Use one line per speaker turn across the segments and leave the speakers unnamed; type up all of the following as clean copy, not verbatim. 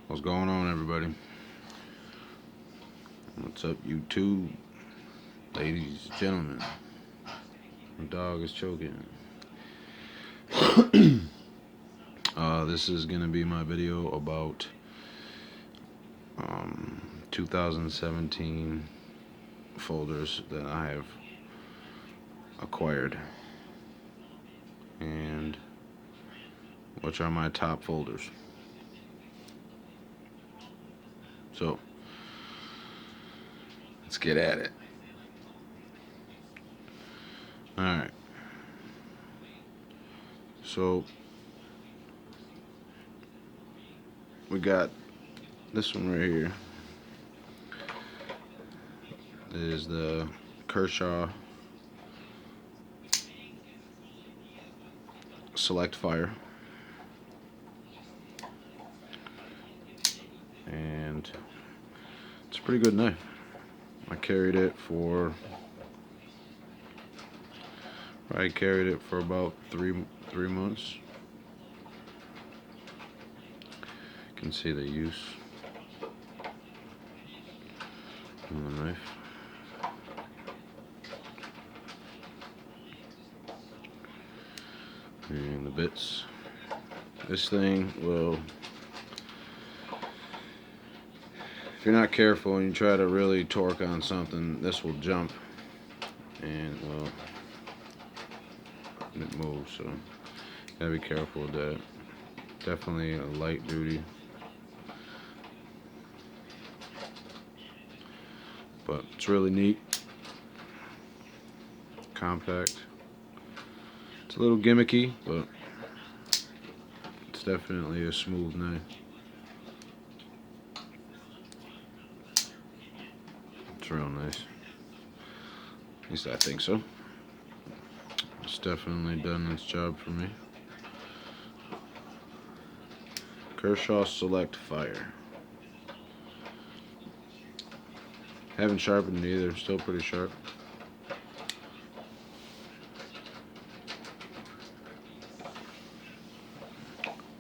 What's going on, everybody? What's up, YouTube? Ladies, gentlemen. My dog is choking. This is going to be my video about 2017 folders that I have acquired, and which are my top folders. So, let's get at it. Alright. So, we got this one right here. It is the Kershaw Select Fire. And it's a pretty good knife. I carried it for about three months. You can see the use on the knife. And the bits. This thing will, if you're not careful and you try to really torque on something, this will jump and, well, it moves, so gotta be careful with that. Definitely a light duty, but it's really neat, compact. It's a little gimmicky, but it's definitely a smooth knife. It's real nice. At least I think so. It's definitely done its job for me. Kershaw Select Fire. Haven't sharpened it either, still pretty sharp.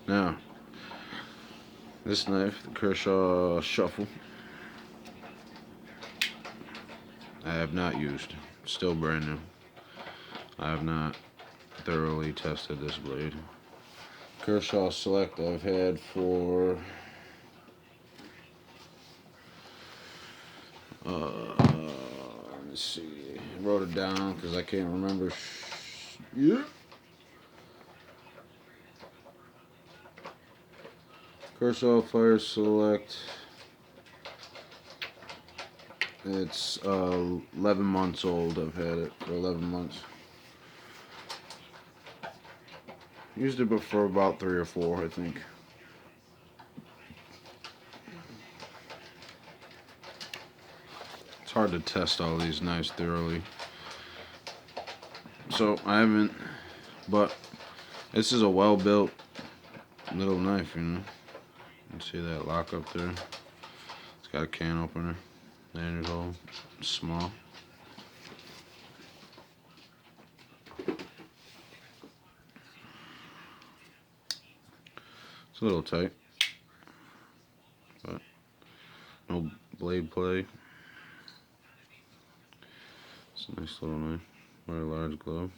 Now, this knife, the Kershaw Shuffle, I have not used. Still brand new. I have not thoroughly tested this blade. Kershaw Select I've had for let's see, I wrote it down because I can't remember. Yeah. Kershaw Fire Select. It's 11 months old. I've had it for 11 months. Used it for about 3 or 4, I think. It's hard to test all these knives thoroughly. So I haven't, but this is a well-built little knife, you know. You can see that lock up there. It's got a can opener. Lanyard hole. Small. It's a little tight, but no blade play. It's a nice little knife. Very large glove.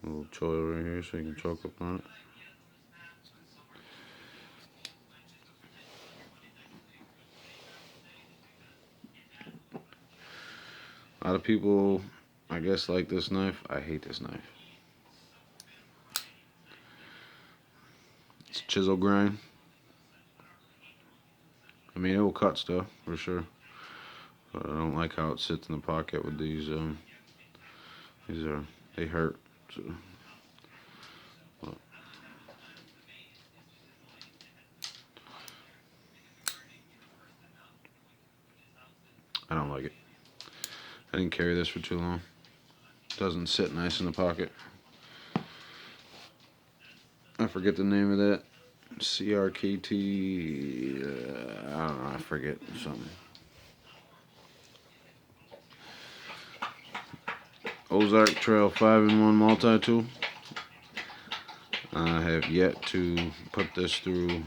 A little choil right here so you can choke up on it. A lot of people, I guess, like this knife. I hate this knife. It's chisel grind. I mean, it will cut stuff for sure, but I don't like how it sits in the pocket with these. They hurt. So. But I don't like it. I didn't carry this for too long. It doesn't sit nice in the pocket. I forget the name of that. CRKT. I don't know. I forget something. Ozark Trail 5-in-1 multi-tool. I have yet to put this through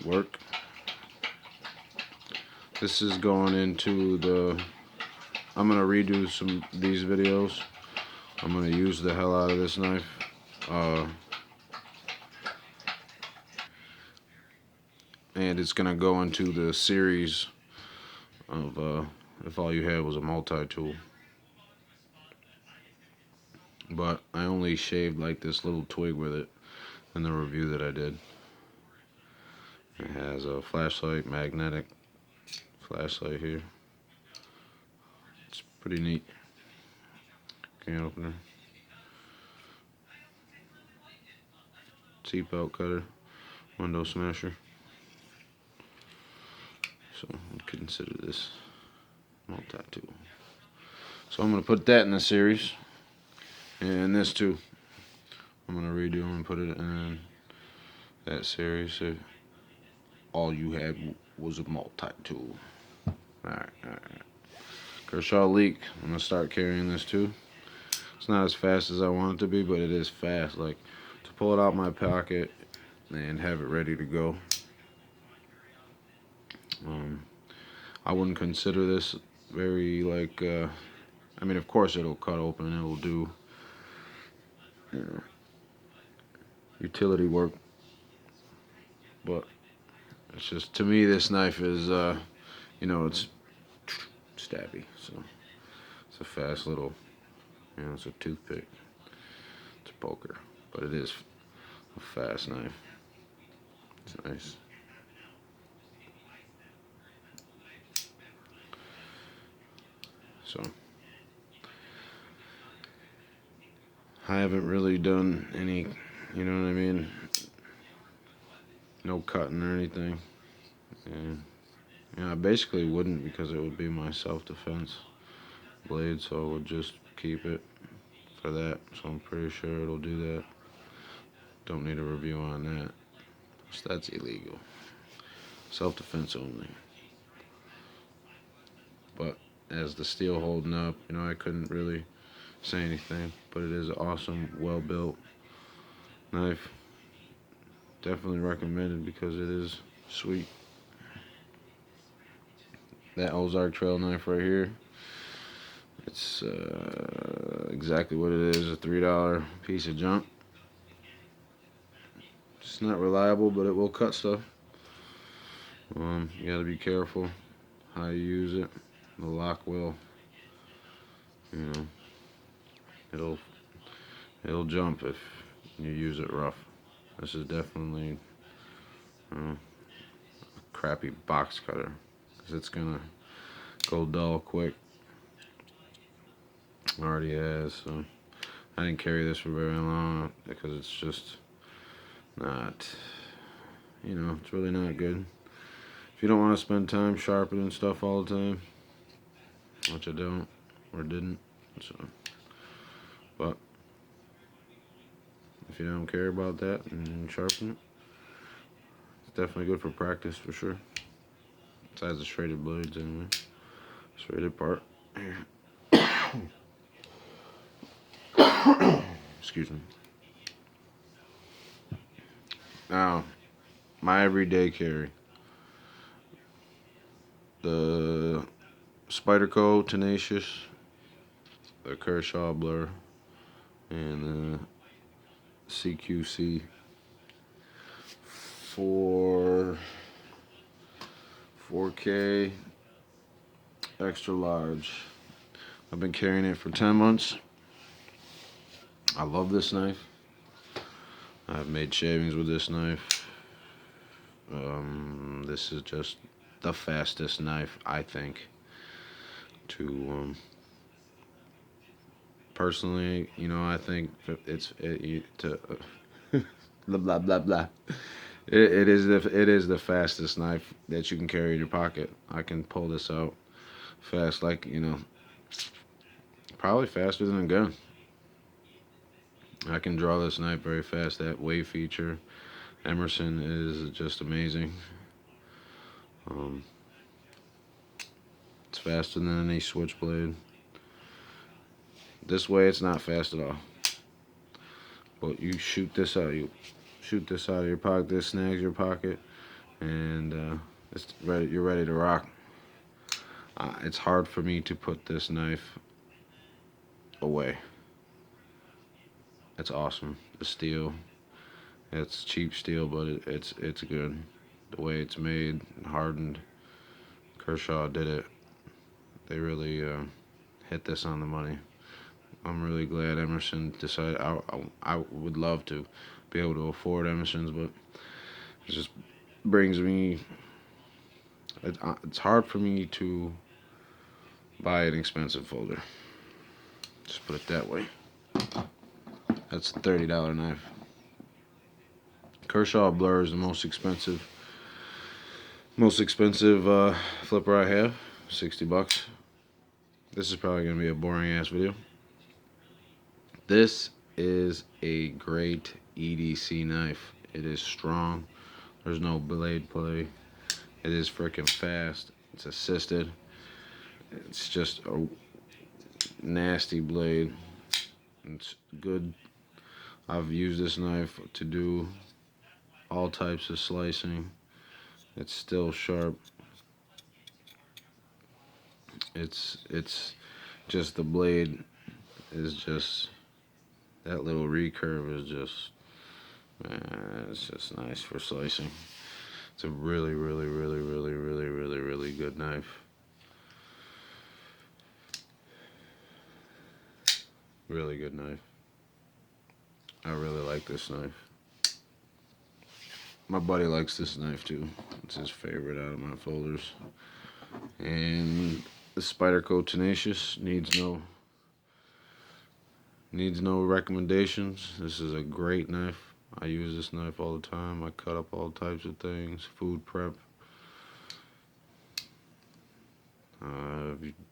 work. This is going into the... I'm going to redo some of these videos. I'm going to use the hell out of this knife. And it's going to go into the series of if all you had was a multi-tool. But I only shaved like this little twig with it in the review that I did. It has a flashlight, magnetic flashlight here. It's pretty neat. Can opener. Seatbelt cutter. Window smasher. So I'd consider this multi-tool. So I'm going to put that in the series. And this too. I'm going to redo them and put it in that series. If all you had was a multi-tool. Alright. Kershaw leak. I'm going to start carrying this too. It's not as fast as I want it to be, but it is fast. Like, to pull it out my pocket and have it ready to go. I wouldn't consider this very, like, I mean, of course it'll cut open, it'll do, you know, utility work, but it's just, to me, this knife is, you know, it's stabby, so it's a fast little, you know, it's a toothpick, it's a poker, but it is a fast knife. It's nice. So I haven't really done any, you know what I mean, no cutting or anything. And you know, I basically wouldn't, because it would be my self-defense blade, so I would just keep it for that. So I'm pretty sure it'll do that. Don't need a review on that. So that's illegal. Self-defense only. But as the steel holding up, you know, I couldn't really say anything. But it is an awesome, well-built knife. Definitely recommended because it is sweet. That Ozark Trail knife right here, it's exactly what it is, a $3 piece of junk. It's not reliable, but it will cut stuff. You gotta be careful how you use it. The lock will, you know, it'll jump if you use it rough. This is definitely a crappy box cutter, because it's gonna go dull quick. Already has, so I didn't carry this for very long because it's just not, you know, it's really not good. If you don't want to spend time sharpening stuff all the time, which I don't, or didn't, so, but if you don't care about that and sharpen it, it's definitely good for practice for sure. Besides the serrated blades anyway. Serrated part. Excuse me. Now, my everyday carry. The Spyderco Tenacious, the Kershaw Blur, and the CQC for 4K extra large. I've been carrying it for 10 months. I love this knife. I've made shavings with this knife. This is just the fastest knife, I think, to personally, you know, I think blah blah blah blah. It is the fastest knife that you can carry in your pocket. I can pull this out fast, like, you know, probably faster than a gun. I can draw this knife very fast. That wave feature, Emerson, is just amazing. It's faster than any switchblade. This way, it's not fast at all. But you shoot this out, shoot this out of your pocket. This snags your pocket, and it's ready. You're ready to rock. It's hard for me to put this knife away. It's awesome. The steel. It's cheap steel, but it's good. The way it's made, hardened. Kershaw did it. They really hit this on the money. I'm really glad Emerson decided. I would love to be able to afford Emerson's, but it just brings me. It's hard for me to buy an expensive folder. Just put it that way. That's a $30 knife. Kershaw Blur is the most expensive flipper I have. $60. This is probably gonna be a boring ass video. This is a great EDC knife. It is strong. There's no blade play. It is freaking fast. It's assisted. It's just a nasty blade. It's good. I've used this knife to do all types of slicing. It's still sharp. It's just the blade is just, that little recurve is just, man, it's just nice for slicing. It's a really, really, really, really, really, really, really good knife. Really good knife. I really like this knife. My buddy likes this knife too. It's his favorite out of my folders. And the Spyderco Tenacious needs no recommendations. This is a great knife. I use this knife all the time. I cut up all types of things, food prep,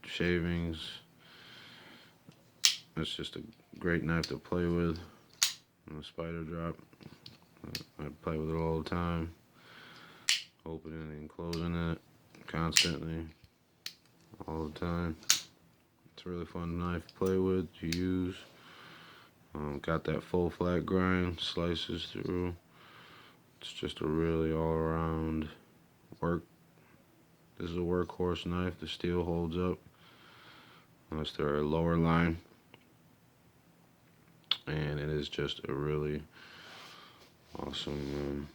shavings. It's just a great knife to play with. And a spider drop. I play with it all the time. Opening and closing it constantly, all the time. It's a really fun knife to play with, to use. Got that full flat grind, slices through. It's just a really all-around work. This is a workhorse knife. The steel holds up. Unless they're a lower line. And it is just a really awesome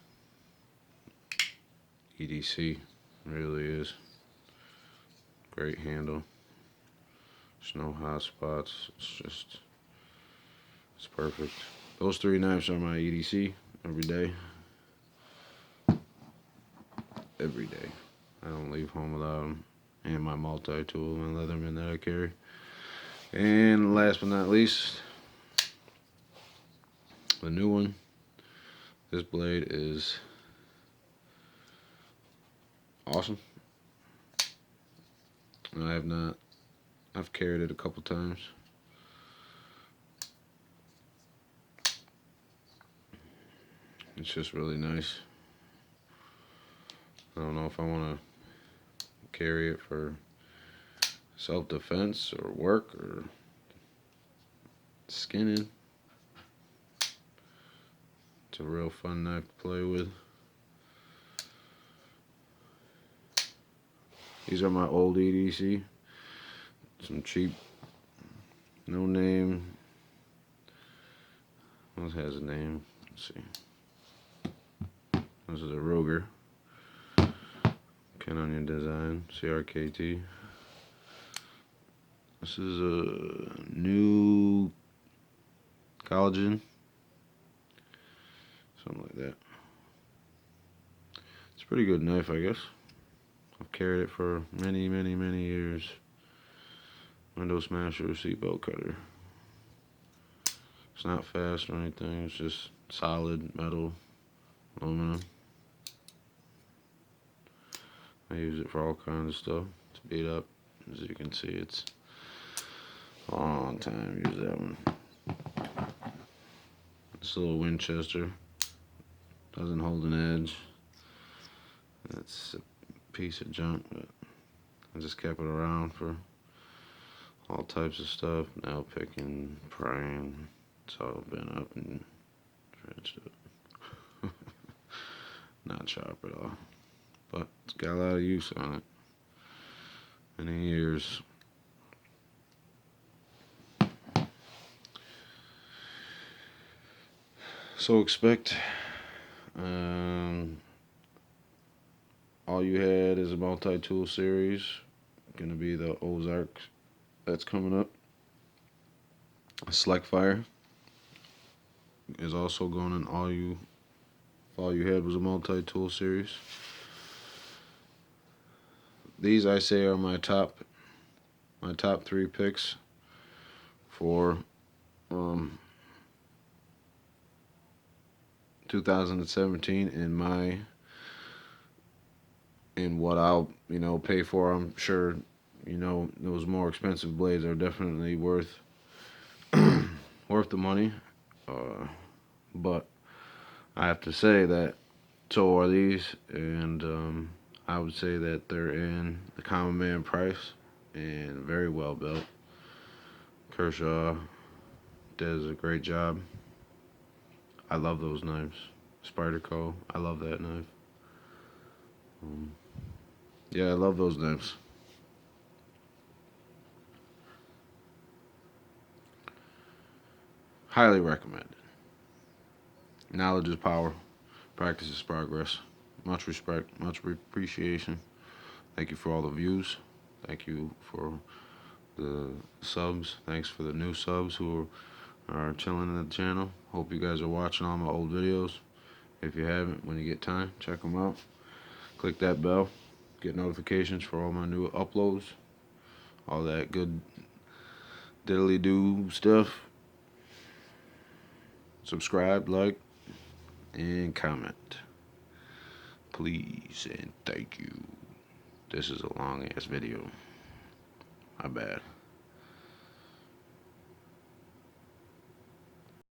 EDC. It really is. Great handle. There's no hot spots. It's perfect. Those three knives are my EDC every day. Every day. I don't leave home without them. And my multi-tool, my Leatherman that I carry. And last but not least, the new one. This blade is awesome. I've carried it a couple times. It's just really nice. I don't know if I want to carry it for self-defense or work or skinning. It's a real fun knife to play with. These are my old EDC. Some cheap, no name. What has a name? Let's see. This is a Roger. Canonian design, CRKT. This is a new collagen. Something like that. It's a pretty good knife, I guess. I've carried it for many, many, many years. Window smasher, seatbelt cutter. It's not fast or anything. It's just solid metal, aluminum. I use it for all kinds of stuff. It's beat up. As you can see, it's a long time. Use that one. This little Winchester doesn't hold an edge. It's a piece of junk, but I just kept it around for all types of stuff. Nail picking, prying. It's all been up and scratched up. Not sharp at all. But it's got a lot of use on it. Many years. So expect all you had is a multi-tool series. Gonna be the Ozarks that's coming up. Select Fire is also going in all you had was a multi-tool series. These I say are my top 3 picks for 2017 in what I'll pay for. I'm sure those more expensive blades are definitely worth the money, but I have to say that so are these, and I would say that they're in the common man price and very well built. Kershaw does a great job. I love those knives. Spyderco, I love that knife. Yeah, I love those knives. Highly recommended. Knowledge is power. Practice is progress. Much respect, much appreciation. Thank you for all the views. Thank you for the subs. Thanks for the new subs who are chilling in the channel. Hope you guys are watching all my old videos. If you haven't, when you get time, check them out. Click that bell. Get notifications for all my new uploads. All that good diddly do stuff. Subscribe, like, and comment. Please and thank you. This is a long ass video. My bad.